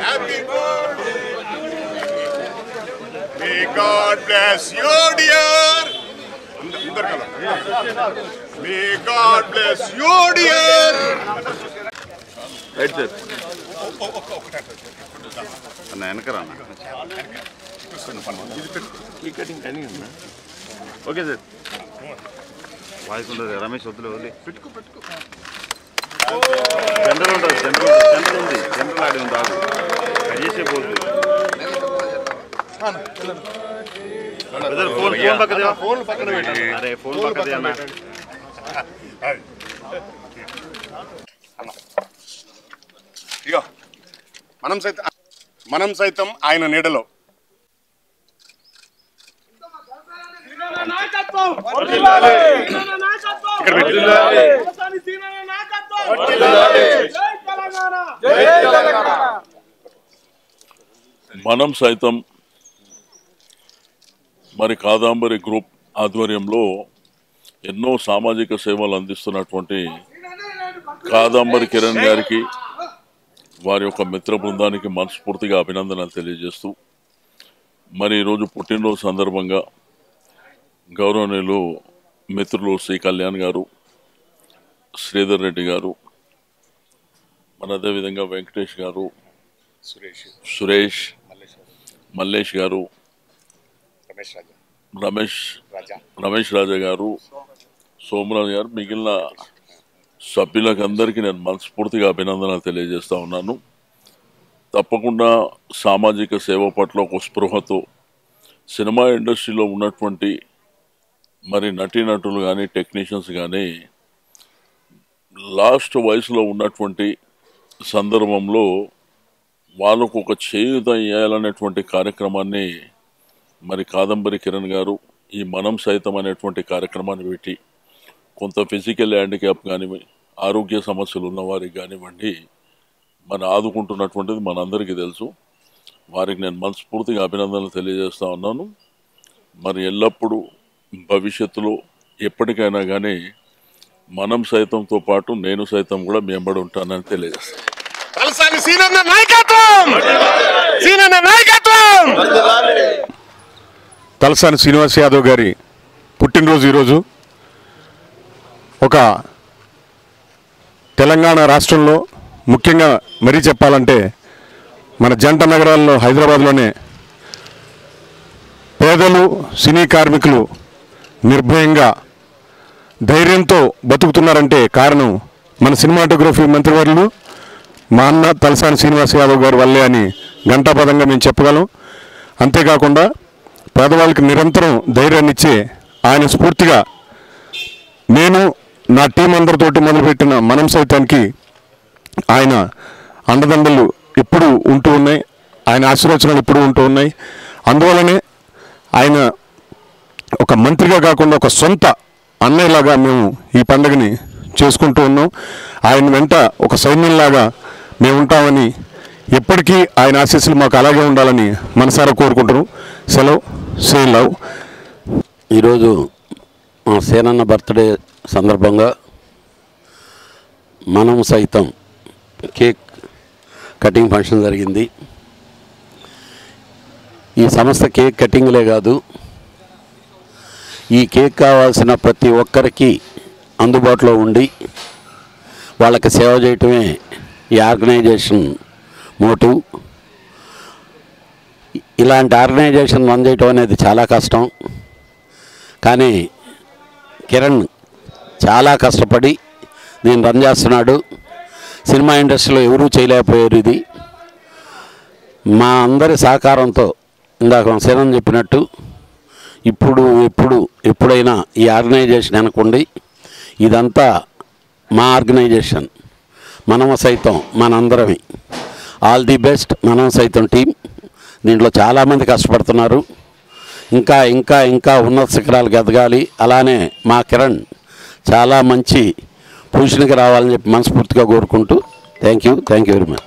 Happy birthday. May God bless you, dear. May God bless you, dear. Right, sir. Okay, sir. Voice ఉండదు రమేష్ వద్దులే వదిలే పెట్టుకో general ఉంటుంది general ఉంది general ఆడి ఉంది ఆడు చేసే పోతుంది ఫోన్ పక్కన అరే ఫోన్ పక్కదే అన్న ఇగో మనం సైతం ఆయన నీడలో మనం సైతం మరి కాదంబరి గ్రూప్ ఆధ్వర్యంలో ఎన్నో సామాజిక సేవలు అందిస్తున్నటువంటి కాదంబరి కిరణ్ గారికి వారి యొక్క మిత్ర బృందానికి మనస్ఫూర్తిగా అభినందనలు తెలియజేస్తూ మరి ఈరోజు పుట్టినరోజు సందర్భంగా గౌరవనీయులు మిత్రులు శ్రీ కళ్యాణ్ గారు, శ్రీధర్ రెడ్డి గారు, మన అదేవిధంగా వెంకటేష్ గారు, సురేష్, మల్లేష్ గారు, రమేష్ రాజా గారు, సోమరాజు గారు, మిగిలిన సభ్యులకు అందరికీ నేను మనస్ఫూర్తిగా అభినందనలు తెలియజేస్తా ఉన్నాను. తప్పకుండా సామాజిక సేవ పట్ల ఒక స్పృహతో సినిమా ఇండస్ట్రీలో ఉన్నటువంటి మరి నటీనటులు కానీ టెక్నీషియన్స్ కానీ లాస్ట్ వయసులో ఉన్నటువంటి సందర్భంలో వాళ్ళకు ఒక చేయూత ఇవ్వాలనేటువంటి కార్యక్రమాన్ని మరి కాదంబరి కిరణ్ గారు ఈ మనం సైతం అనేటువంటి కార్యక్రమాన్ని పెట్టి కొంత ఫిజికల్ హ్యాండిక్యాప్ కానివ్వండి, ఆరోగ్య సమస్యలు ఉన్నవారికి కానివ్వండి మన ఆదుకుంటున్నటువంటిది మనందరికీ తెలుసు. వారికి నేను మనస్ఫూర్తిగా అభినందనలు తెలియజేస్తా ఉన్నాను. మరి ఎల్లప్పుడూ భవిష్యత్తులో ఎప్పటికైనా కానీ మనం సైతంతో పాటు నేను సైతం కూడా మేంబడి ఉంటానని తెలియజేస్తాను. తలసాని శ్రీనివాస్ యాదవ్ గారి పుట్టినరోజు ఈరోజు. ఒక తెలంగాణ రాష్ట్రంలో ముఖ్యంగా మరీ చెప్పాలంటే మన జంట నగరాల్లో హైదరాబాద్లోనే పేదలు, సినీ కార్మికులు నిర్భయంగా ధైర్యంతో బతుకుతున్నారంటే కారణం మన సినిమాటోగ్రఫీ మంత్రివర్యులు మా అన్న తలసాని శ్రీనివాస్ యాదవ్ గారి వల్లే అని ఘంటాపదంగా మేము చెప్పగలం. అంతేకాకుండా పేదవాళ్ళకి నిరంతరం ధైర్యాన్ని ఇచ్చే ఆయన స్ఫూర్తిగా నేను నా టీం అందరితోటి మొదలుపెట్టిన మనం సైతానికి ఆయన అండదండలు ఎప్పుడూ ఉంటూ ఉన్నాయి, ఆయన ఆశీర్వచనాలు ఎప్పుడూ ఉంటూ ఉన్నాయి. అందువల్లనే ఆయన ఒక మంత్రిగా కాకుండా ఒక సొంత అన్నయ్యలాగా మేము ఈ పండుగని చేసుకుంటూ ఉన్నాం. ఆయన వెంట ఒక సైన్యంలాగా మేము ఉంటామని, ఎప్పటికీ ఆయన ఆశీస్సులు మాకు అలాగే ఉండాలని మనసారా కోరుకుంటున్నాం. సెలవు, సే లవ్. ఈరోజు మా సేనన్న బర్త్డే సందర్భంగా మనం సైతం కేక్ కటింగ్ ఫంక్షన్ జరిగింది. ఈ సంస్థ కేక్ కటింగ్లే కాదు, ఈ కేక్ కావాల్సిన ప్రతి ఒక్కరికి అందుబాటులో ఉండి వాళ్ళకి సేవ చేయటమే ఈ ఆర్గనైజేషన్ మోటివ్. ఇలాంటి ఆర్గనైజేషన్ రన్ చేయటం అనేది చాలా కష్టం. కానీ కిరణ్ చాలా కష్టపడి దీన్ని రన్ చేస్తున్నాడు. సినిమా ఇండస్ట్రీలో ఎవరూ చేయలేకపోయారు ఇది. మా అందరి సహకారంతో ఇందాక సేనన్ చెప్పినట్టు ఎప్పుడైనా ఈ ఆర్గనైజేషన్ అనుకోండి, ఇదంతా మా ఆర్గనైజేషన్, మనం సైతం మనందరమే. ఆల్ ది బెస్ట్ మనం సైతం టీం. దీంట్లో చాలామంది కష్టపడుతున్నారు. ఇంకా ఇంకా ఇంకా ఉన్నత శిఖరాలకు ఎదగాలి. అలానే మా కిరణ్ చాలా మంచి పొజిషన్కి రావాలని చెప్పి మనస్ఫూర్తిగా కోరుకుంటూ థ్యాంక్ యూ వెరీ మచ్.